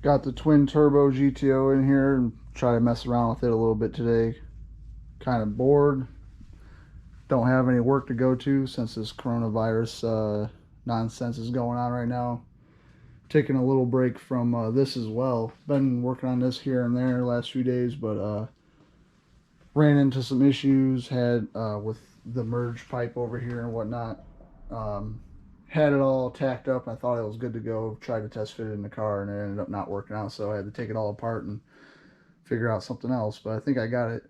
Got the twin turbo GTO in here and try to mess around with it a little bit today. Kind of bored. Don't have any work to go to since this coronavirus nonsense is going on right now. Taking a little break from this as well. Been working on this here and there the last few days, but ran into some issues had with the merge pipe over here and whatnot. Had it all tacked up. I thought it was good to go. Tried to test fit it in the car, and it ended up not working out. So I had to take it all apart and figure out something else. But I think I got it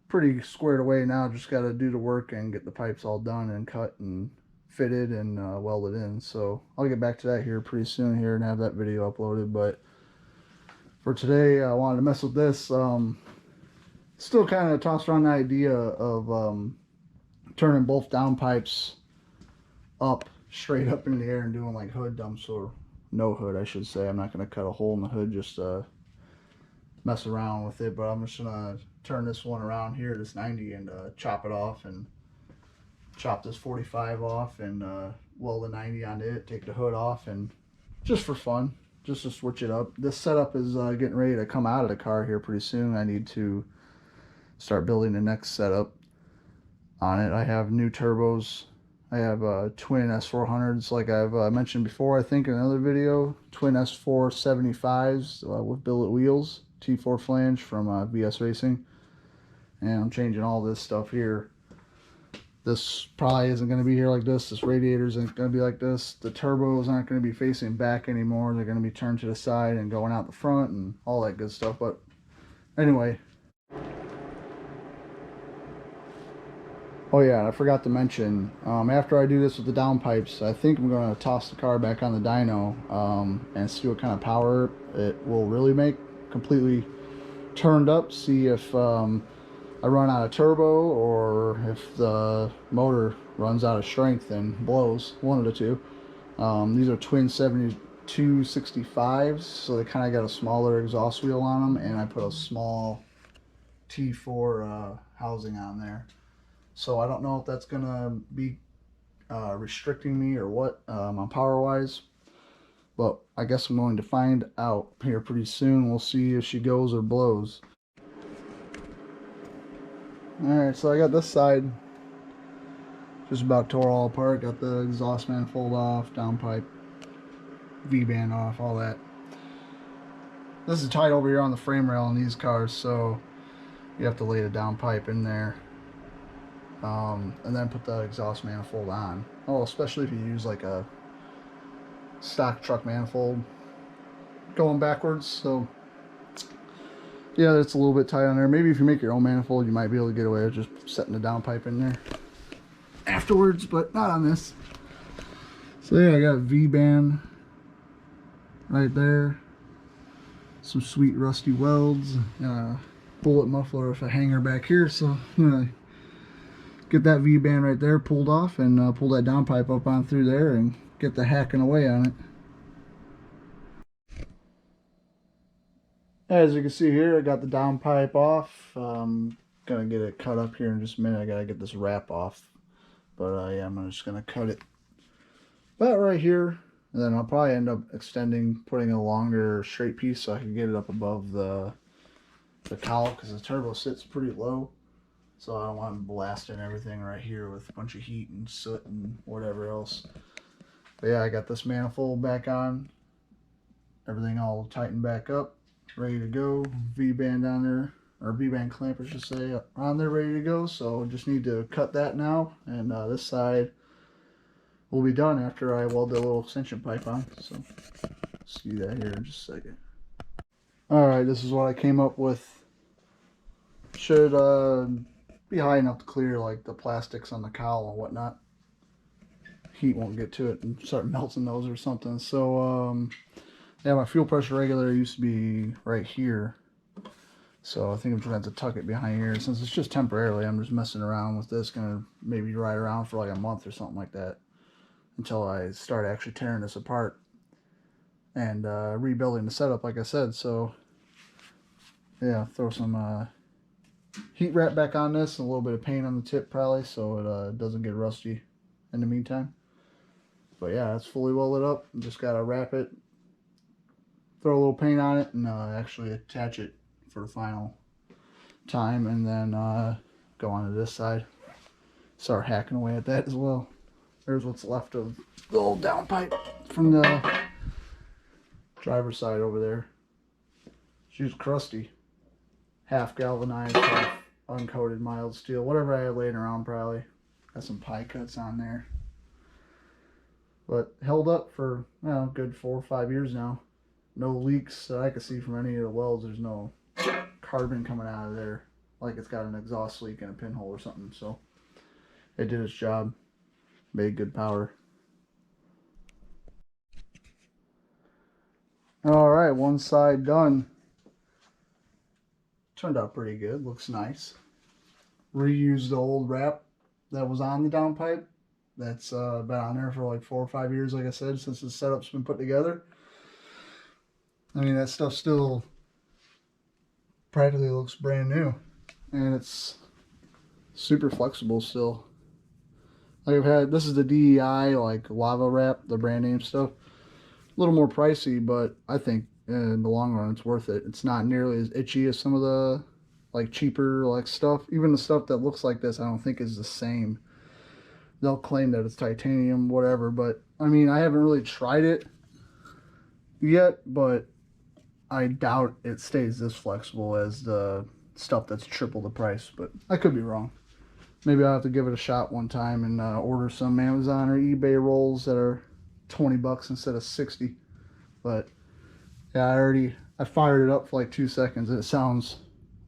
pretty squared away now. Just got to do the work and get the pipes all done and cut and fitted and welded in. So I'll get back to that here pretty soon here and have that video uploaded. But for today, I wanted to mess with this. Still kind of tossed around the idea of turning both downpipes up, straight up in the air, and doing like hood dumps, or no hood I should say. I'm not going to cut a hole in the hood just to mess around with it, but I'm just going to turn this one around here, this 90, and chop it off, and chop this 45 off, and weld the 90 onto it, take the hood off, and just for fun, just to switch it up. This setup is getting ready to come out of the car here pretty soon. I need to start building the next setup on it. I have new turbos. I have twin S400s, like I've mentioned before, I think in another video. Twin S475s with billet wheels, T4 flange from VS Racing. And I'm changing all this stuff here. This probably isn't going to be here like this. This radiator isn't going to be like this. The turbos aren't going to be facing back anymore. They're going to be turned to the side and going out the front and all that good stuff. But anyway. Oh yeah, I forgot to mention, after I do this with the downpipes, I think I'm going to toss the car back on the dyno and see what kind of power it will really make. Completely turned up, see if I run out of turbo or if the motor runs out of strength and blows, one of the two. These are twin 7265s, so they kind of got a smaller exhaust wheel on them, and I put a small T4 housing on there. So I don't know if that's gonna be restricting me or what on power wise, but I guess I'm going to find out here pretty soon. We'll see if she goes or blows. Alright, so I got this side just about tore all apart. Got the exhaust manifold off, downpipe, V-band off, all that. This is tight over here on the frame rail in these cars, so you have to lay the downpipe in there. And then put the exhaust manifold on. Oh, especially if you use like a stock truck manifold going backwards. So yeah, it's a little bit tight on there. Maybe if you make your own manifold, you might be able to get away with just setting the downpipe in there afterwards, but not on this. So yeah, I got V-band right there, some sweet rusty welds, and a bullet muffler with a hanger back here. So get that V-band right there pulled off and pull that downpipe up on through there and get the hacking away on it. As you can see here, I got the downpipe off. Gonna get it cut up here in just a minute. I gotta get this wrap off, but yeah, I'm just gonna cut it about right here, and then I'll probably end up extending, putting a longer straight piece so I can get it up above the cowl, because the turbo sits pretty low. So I don't want them blasting everything right here with a bunch of heat and soot and whatever else. But yeah, I got this manifold back on. Everything all tightened back up. Ready to go. V-band on there, or V-band clamp I should say, on there ready to go. So just need to cut that now. And this side will be done after I weld the little extension pipe on. So see that here in just a second. Alright, this is what I came up with. Should be high enough to clear like the plastics on the cowl and whatnot. Heat won't get to it and start melting those or something. So yeah, my fuel pressure regulator used to be right here, so I think I'm trying to tuck it behind here. Since it's just temporarily, I'm just messing around with this. Gonna maybe ride around for like a month or something like that until I start actually tearing this apart and rebuilding the setup, like I said. So yeah, throw some heat wrap back on this, and a little bit of paint on the tip probably, so it doesn't get rusty in the meantime. But yeah, it's fully welded up. Just gotta wrap it, throw a little paint on it, and actually attach it for the final time, and then go on to this side. Start hacking away at that as well. There's what's left of the old downpipe from the driver's side over there. She was crusty. Half galvanized, half uncoated mild steel. Whatever I had laying around probably. Got some pie cuts on there. But held up for, well, a good 4 or 5 years now. No leaks that I could see from any of the welds. There's no carbon coming out of there like it's got an exhaust leak in a pinhole or something. So it did its job. Made good power. Alright, one side done. Turned out pretty good. Looks nice. Reused the old wrap that was on the downpipe. That's been on there for like 4 or 5 years, like I said, since the setup's been put together. I mean, that stuff still practically looks brand new. And it's super flexible still. Like I've had, this is the DEI, like lava wrap, the brand name stuff. A little more pricey, but I think in the long run it's worth it. It's not nearly as itchy as some of the like cheaper like stuff. Even the stuff that looks like this I don't think is the same. They'll claim that it's titanium, whatever, but I mean, I haven't really tried it yet, but I doubt it stays this flexible as the stuff that's triple the price, but I could be wrong. Maybe I'll have to give it a shot one time and order some Amazon or eBay rolls that are 20 bucks instead of 60. But yeah, I fired it up for like 2 seconds and it sounds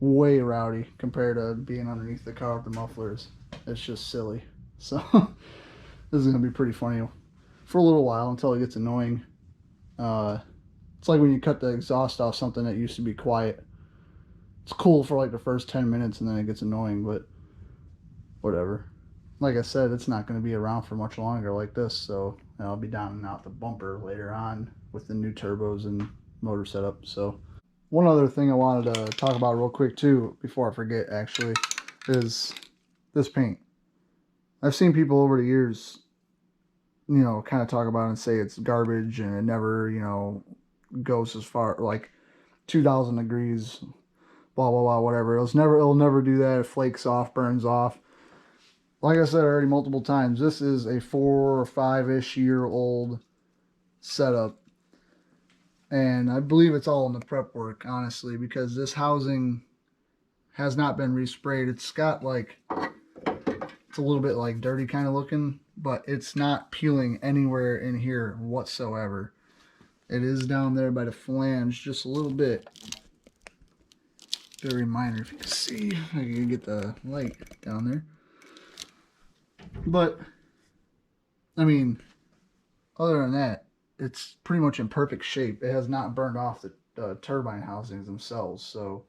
way rowdy compared to being underneath the car with the mufflers. It's just silly. So this is going to be pretty funny for a little while until it gets annoying. It's like when you cut the exhaust off something that used to be quiet. It's cool for like the first 10 minutes and then it gets annoying, but whatever. Like I said, it's not going to be around for much longer like this, so I'll be down and out the bumper later on with the new turbos and motor setup. So one other thing I wanted to talk about real quick too, before I forget actually, is this paint. I've seen people over the years, you know, kind of talk about it and say it's garbage and it never, you know, goes as far, like 2,000 degrees, blah, blah, blah, whatever. It'll never do that. It flakes off, burns off. Like I said already multiple times, this is a 4 or 5-ish year old setup. And I believe it's all in the prep work, honestly, because this housing has not been resprayed. It's got like, it's a little bit like dirty kind of looking, but it's not peeling anywhere in here whatsoever. It is down there by the flange just a little bit. Very minor, if you can see. I can get the light down there. But, I mean, other than that, it's pretty much in perfect shape. It has not burned off the turbine housings themselves. So,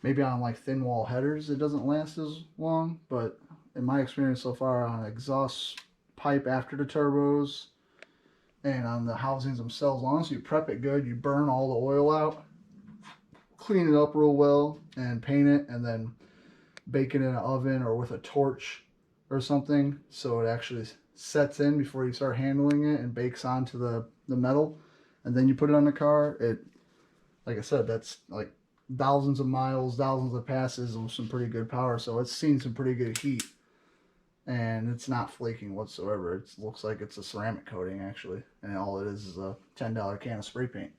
maybe on like thin wall headers it doesn't last as long. But in my experience so far on exhaust pipe after the turbos and on the housings themselves, as long as you prep it good, you burn all the oil out, clean it up real well, and paint it, and then bake it in an oven or with a torch or something so it actually sets in before you start handling it and bakes onto the metal, and then you put it on the car. It, like I said, that's like thousands of miles, thousands of passes with some pretty good power, so it's seen some pretty good heat and it's not flaking whatsoever. It looks like it's a ceramic coating actually, and all it is a $10 can of spray paint.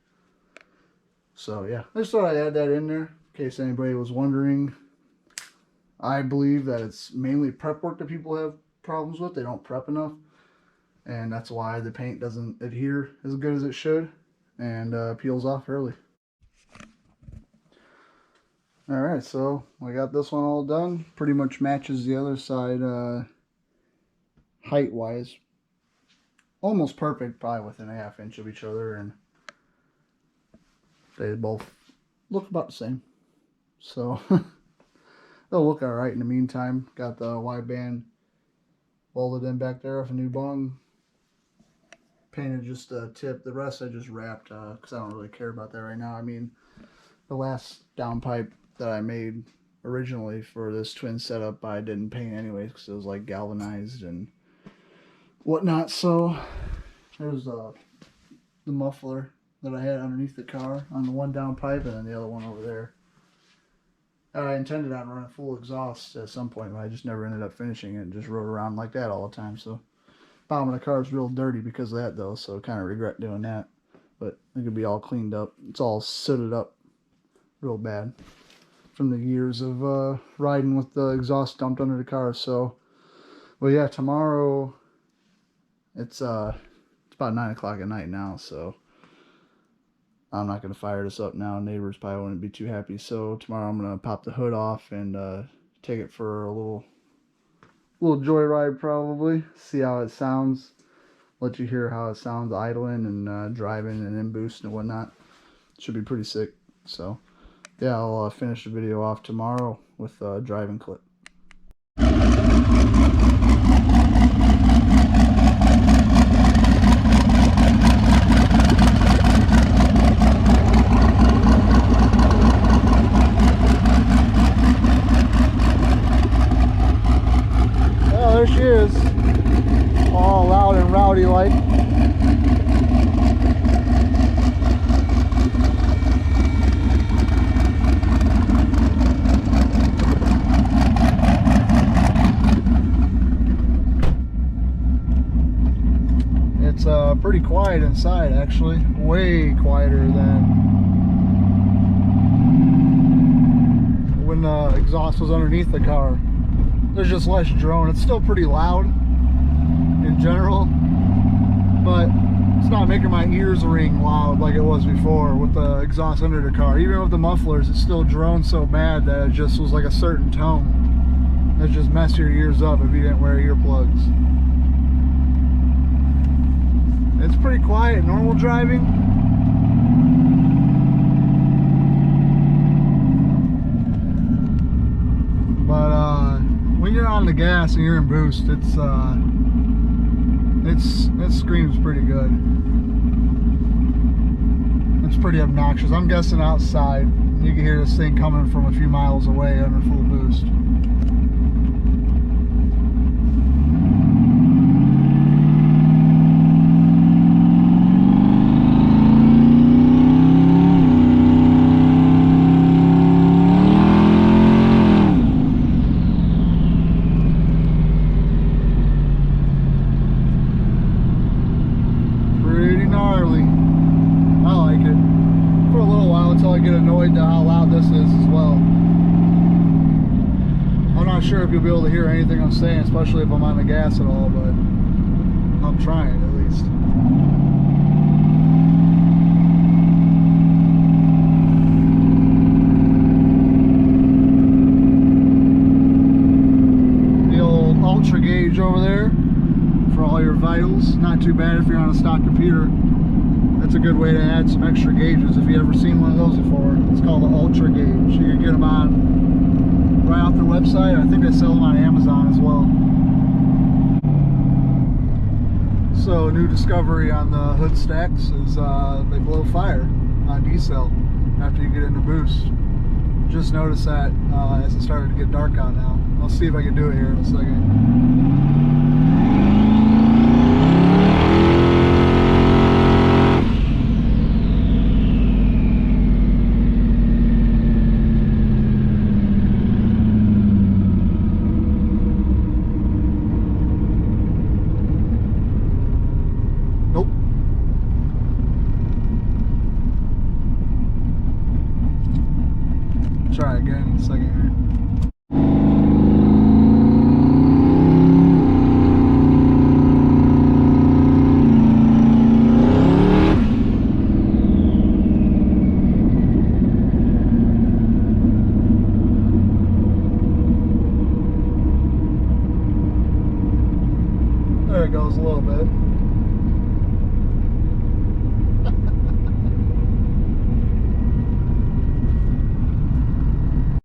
So yeah, I just thought I'd add that in there in case anybody was wondering. I believe that it's mainly prep work that people have problems with. They don't prep enough, and that's why the paint doesn't adhere as good as it should and peels off early. Alright, so I got this one all done. Pretty much matches the other side height wise. Almost perfect, probably within a ½ inch of each other, and they both look about the same. So they'll look alright in the meantime. Got the wideband welded in back there with a new bung. Painted just a tip. The rest I just wrapped because I don't really care about that right now. I mean, the last downpipe that I made originally for this twin setup I didn't paint anyways because it was like galvanized and whatnot. So there's the muffler. that I had underneath the car on the one downpipe, and then the other one over there. I intended on running full exhaust at some point, but I just never ended up finishing it and just rode around like that all the time. So bottom of the car is real dirty because of that, though, so kind of regret doing that. But it could be all cleaned up. It's all sooted up real bad from the years of riding with the exhaust dumped under the car. So, well, yeah, tomorrow it's about 9 o'clock at night now, so I'm not going to fire this up now. Neighbors probably wouldn't be too happy. So tomorrow I'm going to pop the hood off and take it for a little joyride, probably. See how it sounds. Let you hear how it sounds idling and driving and in boost and whatnot. Should be pretty sick. So yeah, I'll finish the video off tomorrow with a driving clip. There she is, all loud and rowdy like. It's pretty quiet inside, actually, way quieter than when the exhaust was underneath the car. There's just less drone. It's still pretty loud in general, but it's not making my ears ring loud like it was before with the exhaust under the car. Even with the mufflers, it still drones so bad that it just was like a certain tone that just messed your ears up if you didn't wear earplugs. It's pretty quiet, normal driving. But when you're on the gas and you're in boost, it screams pretty good. It's pretty obnoxious. I'm guessing outside you can hear this thing coming from a few miles away under full boost. Get annoyed at how loud this is as well. I'm not sure if you'll be able to hear anything I'm saying, especially if I'm on the gas at all, but I'm trying at least. The old ultra gauge over there for all your vitals. Not too bad if you're on a stock computer. That's a good way to add some extra gauges if you've ever seen one of those before. It's called the Ultra Gauge. You can get them on right off their website. I think they sell them on Amazon as well. So, new discovery on the hood stacks is they blow fire on decel after you get into boost. Just noticed that as it started to get dark out now. I'll see if I can do it here in a second. Try again in a second here. There it goes a little bit.